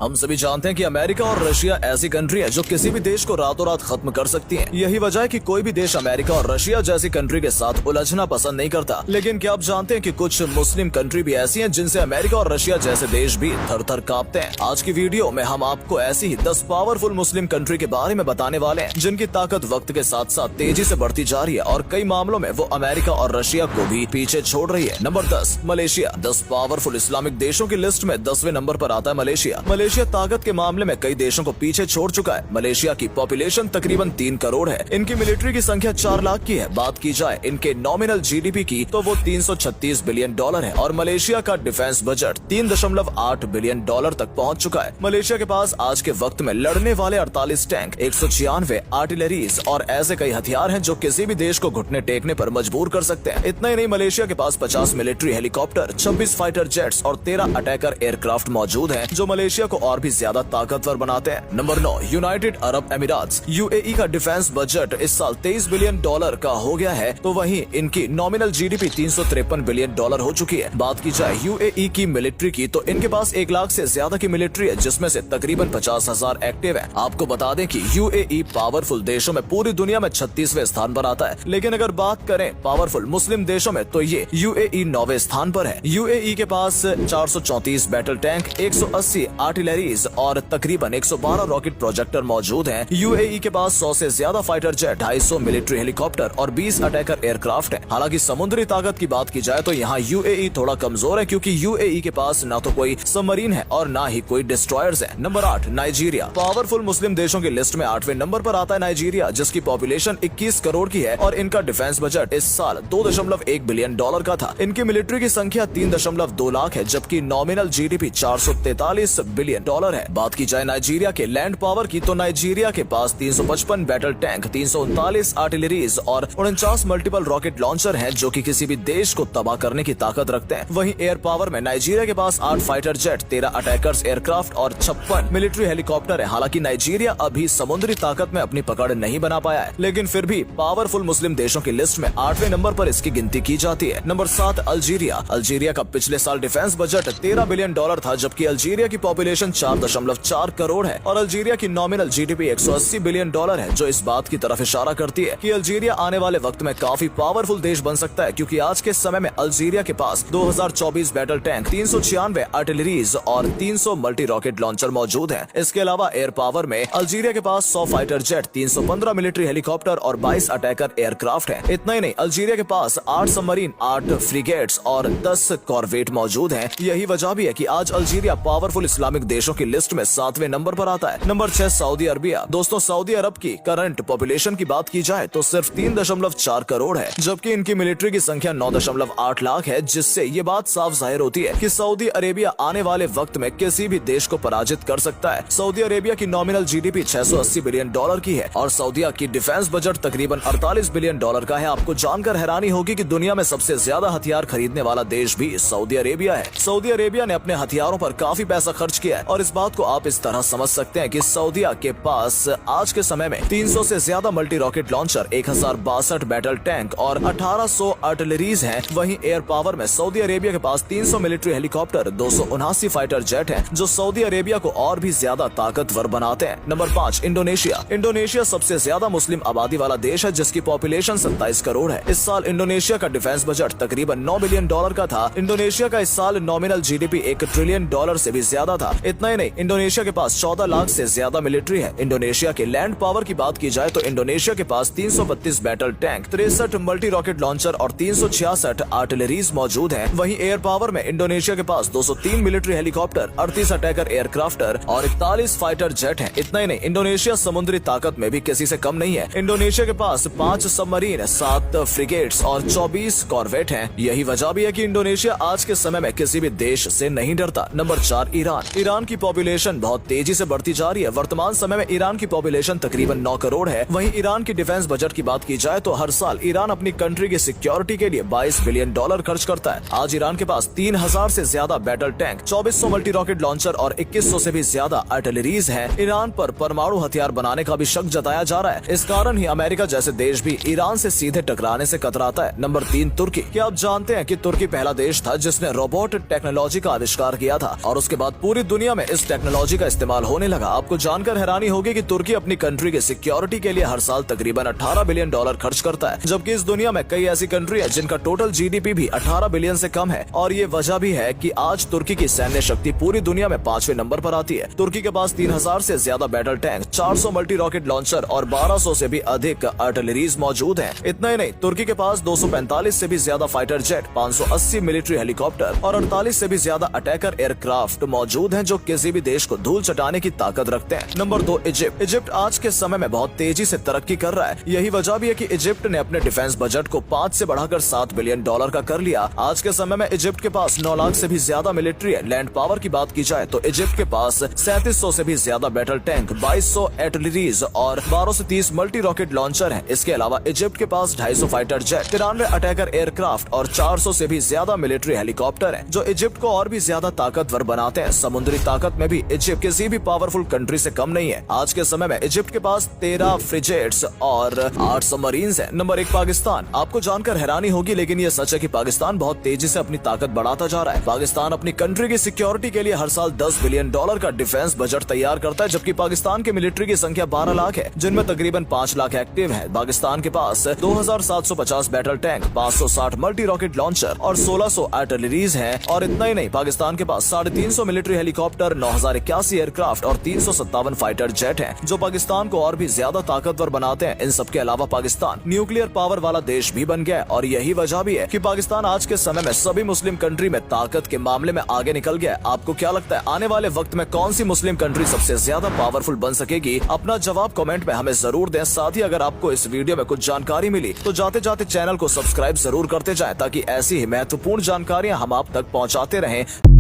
हम सभी जानते हैं कि अमेरिका और रशिया ऐसी कंट्री है जो किसी भी देश को रातों रात खत्म कर सकती है। यही वजह है कि कोई भी देश अमेरिका और रशिया जैसी कंट्री के साथ उलझना पसंद नहीं करता। लेकिन क्या आप जानते हैं कि कुछ मुस्लिम कंट्री भी ऐसी हैं जिनसे अमेरिका और रशिया जैसे देश भी थर थर कांपते हैं। आज की वीडियो में हम आपको ऐसी ही 10 पावरफुल मुस्लिम कंट्री के बारे में बताने वाले हैं जिनकी ताकत वक्त के साथ साथ तेजी से बढ़ती जा रही है और कई मामलों में वो अमेरिका और रशिया को भी पीछे छोड़ रही है। Number 10, Malaysia. 10 पावरफुल इस्लामिक देशों की लिस्ट में 10वें नंबर पर आता है मलेशिया। मलेशिया ताकत के मामले में कई देशों को पीछे छोड़ चुका है। मलेशिया की पॉपुलेशन तकरीबन 3 करोड़ है। इनकी मिलिट्री की संख्या 4 लाख की है। बात की जाए इनके नॉमिनल जीडीपी की तो वो 336 बिलियन डॉलर है और मलेशिया का डिफेंस बजट 3.8 बिलियन डॉलर तक पहुंच चुका है। मलेशिया के पास आज के वक्त में लड़ने वाले 48 टैंक, 196 आर्टिलरीज और ऐसे कई हथियार हैं जो किसी भी देश को घुटने टेकने पर मजबूर कर सकते हैं। इतना ही नहीं, मलेशिया के पास 50 मिलिट्री हेलीकॉप्टर, 26 फाइटर जेट्स और 13 अटैकर एयरक्राफ्ट मौजूद हैं जो मलेशिया को और भी ज्यादा ताकतवर बनाते हैं। नंबर 9, यूनाइटेड अरब अमीरात। यूएई का डिफेंस बजट इस साल 23 बिलियन डॉलर का हो गया है तो वहीं इनकी नॉमिनल जीडीपी 353 बिलियन डॉलर हो चुकी है। बात की जाए यूएई की मिलिट्री की तो इनके पास 1 लाख से ज्यादा की मिलिट्री है जिसमें से तकरीबन 50,000 एक्टिव है। आपको बता दें कि यूएई पावरफुल देशों में पूरी दुनिया में 36वें स्थान पर आता है। लेकिन अगर बात करें पावरफुल मुस्लिम देशों में तो ये यूएई 9वें स्थान पर है। यूएई के पास 434 बैटल टैंक, 180 आर्टिलरीज और तकरीबन 112 रॉकेट प्रोजेक्टर मौजूद हैं। यूएई के पास 100 से ज्यादा फाइटर जेट, 250 मिलिट्री हेलीकॉप्टर और 20 अटैकर एयरक्राफ्ट हैं। हालांकि समुद्री ताकत की बात की जाए तो यहाँ यूएई थोड़ा कमजोर है क्योंकि यूएई के पास ना तो कोई सबमरीन है और ना ही कोई डिस्ट्रॉयर्स है। Number 8, Nigeria. पावरफुल मुस्लिम देशों की लिस्ट में 8वें नंबर पर आता है नाइजीरिया, जिसकी पॉपुलेशन 21 करोड़ की है और इनका डिफेंस बजट इस साल 2.1 बिलियन डॉलर का था। इनकी मिलिट्री की संख्या 3.2 लाख है जबकि नॉमिनल जीडीपी 443 बिलियन डॉलर है। बात की जाए नाइजीरिया के लैंड पावर की तो नाइजीरिया के पास 355 बैटल टैंक, 339 आर्टिलरीज और 49 मल्टीपल रॉकेट लॉन्चर हैं जो कि किसी भी देश को तबाह करने की ताकत रखते हैं। वहीं एयर पावर में नाइजीरिया के पास 8 फाइटर जेट, 13 अटैकर्स एयरक्राफ्ट और 56 मिलिट्री हेलीकॉप्टर है। हालांकि नाइजीरिया अभी समुद्री ताकत में अपनी पकड़ नहीं बना पाया है, लेकिन फिर भी पावरफुल मुस्लिम देशों की लिस्ट में 8वें नंबर पर इसकी गिनती की जाती है। Number 7, Algeria. अल्जीरिया का पिछले साल डिफेंस बजट 13 बिलियन डॉलर था जबकि अल्जीरिया की पॉपुलेशन 4.4 करोड़ है और अल्जीरिया की नॉमिनल जीडीपी 180 बिलियन डॉलर है, जो इस बात की तरफ इशारा करती है कि अल्जीरिया आने वाले वक्त में काफी पावरफुल देश बन सकता है क्योंकि आज के समय में अल्जीरिया के पास 2024 बैटल टैंक, 396 आर्टिलरीज और 300 मल्टी रॉकेट लॉन्चर मौजूद हैं। इसके अलावा एयर पावर में अल्जीरिया के पास 100 फाइटर जेट, 315 मिलिट्री हेलीकॉप्टर और 22 अटैकर एयरक्राफ्ट है। इतना ही नहीं, अल्जीरिया के पास 8 सबमरीन, 8 फ्रिगेट्स और 10 कॉर्वेट मौजूद हैं। यही वजह भी है कि आज अल्जीरिया पावरफुल इस्लामिक देशों की लिस्ट में 7वें नंबर पर आता है। Number 6, Saudi Arabia. दोस्तों, सऊदी अरब की करंट पॉपुलेशन की बात की जाए तो सिर्फ 3.4 करोड़ है जबकि इनकी मिलिट्री की संख्या 9.8 लाख है, जिससे ये बात साफ जाहिर होती है कि सऊदी अरेबिया आने वाले वक्त में किसी भी देश को पराजित कर सकता है। सऊदी अरेबिया की नॉमिनल जीडीपी 680 बिलियन डॉलर की है और सऊदीया की डिफेंस बजट तकरीबन 48 बिलियन डॉलर का है। आपको जानकर हैरानी होगी कि दुनिया में सबसे ज्यादा हथियार खरीदने वाला देश भी सऊदी अरेबिया है। सऊदी अरेबिया ने अपने हथियारों पर काफी पैसा खर्च किया है और इस बात को आप इस तरह समझ सकते हैं कि सऊदीया के पास आज के समय में 300 से ज्यादा multi rocket launcher, 1062 battle tank और 1800 आर्टिलरीज हैं। वहीं एयर पावर में सऊदी अरेबिया के पास 300 मिलिट्री हेलीकॉप्टर, 279 फाइटर जेट हैं जो सऊदी अरेबिया को और भी ज्यादा ताकतवर बनाते हैं। Number 5, Indonesia. इंडोनेशिया सबसे ज्यादा मुस्लिम आबादी वाला देश है जिसकी पॉपुलेशन 27 करोड़ है। इस साल इंडोनेशिया का डिफेंस बजट तकरीबन 9 बिलियन डॉलर का था। इंडोनेशिया का इस साल नॉमिनल जीडीपी 1 ट्रिलियन डॉलर से भी ज्यादा था। इतना ही नहीं, इंडोनेशिया के पास 14 लाख से ज्यादा मिलिट्री है। इंडोनेशिया के लैंड पावर की बात की जाए तो इंडोनेशिया के पास 332 battle tank, 63 multi rocket launcher और 366 आर्टिलरीज मौजूद हैं। वहीं एयर पावर में इंडोनेशिया के पास 203 मिलिट्री हेलीकॉप्टर, 38 अटैकर एयरक्राफ्टर और 41 फाइटर जेट हैं। इतना ही नहीं, इंडोनेशिया समुद्री ताकत में भी किसी से कम नहीं है। इंडोनेशिया के पास 5 सबमरीन, 7 फ्रिगेट्स और 24 कॉर्वेट हैं। यही वजह भी है कि इंडोनेशिया आज के समय में किसी भी देश से नहीं डरता। Number 4, Iran. ईरान की पॉपुलेशन बहुत तेजी से बढ़ती जा रही है। वर्तमान समय में ईरान की पॉपुलेशन तकरीबन 9 करोड़ है। वहीं ईरान की डिफेंस बजट की बात की जाए तो हर साल ईरान अपनी कंट्री की सिक्योरिटी के लिए 22 बिलियन डॉलर खर्च करता है। आज ईरान के पास 3000 से ज्यादा battle tank, 2400 multi rocket launcher और 2100 से भी ज्यादा आर्टिलरीज हैं। ईरान पर परमाणु हथियार बनाने का भी शक जताया जा रहा है। इस कारण ही अमेरिका जैसे देश भी ईरान से सीधे टकराने से कतराता है। नंबर 3, तुर्की। क्या आप जानते हैं कि तुर्की पहला देश था जिसने रोबोट टेक्नोलॉजी का आविष्कार किया था और उसके बाद पूरी दुनिया दुनिया में इस टेक्नोलॉजी का इस्तेमाल होने लगा। आपको जानकर हैरानी होगी कि तुर्की अपनी कंट्री की सिक्योरिटी के लिए हर साल तकरीबन 18 बिलियन डॉलर खर्च करता है, जबकि इस दुनिया में कई ऐसी कंट्री है जिनका टोटल जीडीपी भी 18 बिलियन से कम है। और ये वजह भी है कि आज तुर्की की सैन्य शक्ति पूरी दुनिया में 5वें नंबर पर आती है। तुर्की के पास 3000 से ज्यादा battle tank, 400 multi rocket launcher और 1200 से भी अधिक आर्टिलरीज मौजूद हैं। इतना ही नहीं, तुर्की के पास 245 से भी ज्यादा फाइटर जेट, 580 मिलिट्री हेलीकॉप्टर और 48 से भी ज्यादा अटैकर एयरक्राफ्ट मौजूद हैं जो किसी भी देश को धूल चटाने की ताकत रखते हैं। Number 2, Egypt. इजिप्ट आज के समय में बहुत तेजी से तरक्की कर रहा है। यही वजह भी है कि इजिप्ट ने अपने डिफेंस बजट को 5 से बढ़ाकर 7 बिलियन डॉलर का कर लिया। आज के समय में इजिप्ट के पास 9 लाख से भी ज्यादा मिलिट्री है। लैंड पावर की बात की जाए तो इजिप्ट के पास 3700 से भी ज्यादा बैटल टैंक, 2200 आर्टिलरीज और 12 से 30 मल्टी रॉकेट लॉन्चर हैं। इसके अलावा इजिप्ट के पास 250 फाइटर जेट, 93 अटैकर एयरक्राफ्ट और 400 से भी ज्यादा मिलिट्री हेलीकॉप्टर हैं, जो इजिप्ट को और भी ज्यादा ताकतवर बनाते हैं। समुद्री ताकत में भी इजिप्ट किसी भी पावरफुल कंट्री से कम नहीं है। आज के समय में इजिप्ट के पास 13 फ्रिगेट्स और 8 सबमरीन्स हैं। नंबर 1, पाकिस्तान। आपको जानकर हैरानी होगी, लेकिन ये सच है कि पाकिस्तान बहुत तेजी से अपनी ताकत बढ़ाता जा रहा है। पाकिस्तान अपनी कंट्री की सिक्योरिटी के लिए हर साल 10 बिलियन डॉलर का डिफेंस बजट तैयार करता है, जबकि पाकिस्तान की मिलिट्री की संख्या 12 लाख है, जिनमें तकरीबन 5 लाख एक्टिव है। पाकिस्तान के पास 2750 battle tank, 560 multi rocket launcher और 1600 आर्टिलरीज हैं। और इतना ही नहीं, पाकिस्तान के पास 350 मिलिट्री हेलीकॉप्टर, 9081 एयरक्राफ्ट और 357 फाइटर जेट हैं, जो पाकिस्तान को और भी ज्यादा ताकतवर बनाते हैं। इन सब के अलावा पाकिस्तान न्यूक्लियर पावर वाला देश भी बन गया है, और यही वजह भी है कि पाकिस्तान आज के समय में सभी मुस्लिम कंट्री में ताकत के मामले में आगे निकल गया है। आपको क्या लगता है, आने वाले वक्त में कौन सी मुस्लिम कंट्री सबसे ज्यादा पावरफुल बन सकेगी? अपना जवाब कमेंट में हमें जरूर दें। साथ ही अगर आपको इस वीडियो में कुछ जानकारी मिली तो जाते जाते चैनल को सब्सक्राइब जरूर करते जाएं, ताकि ऐसी ही महत्वपूर्ण जानकारियां हम आप तक पहुंचाते रहें।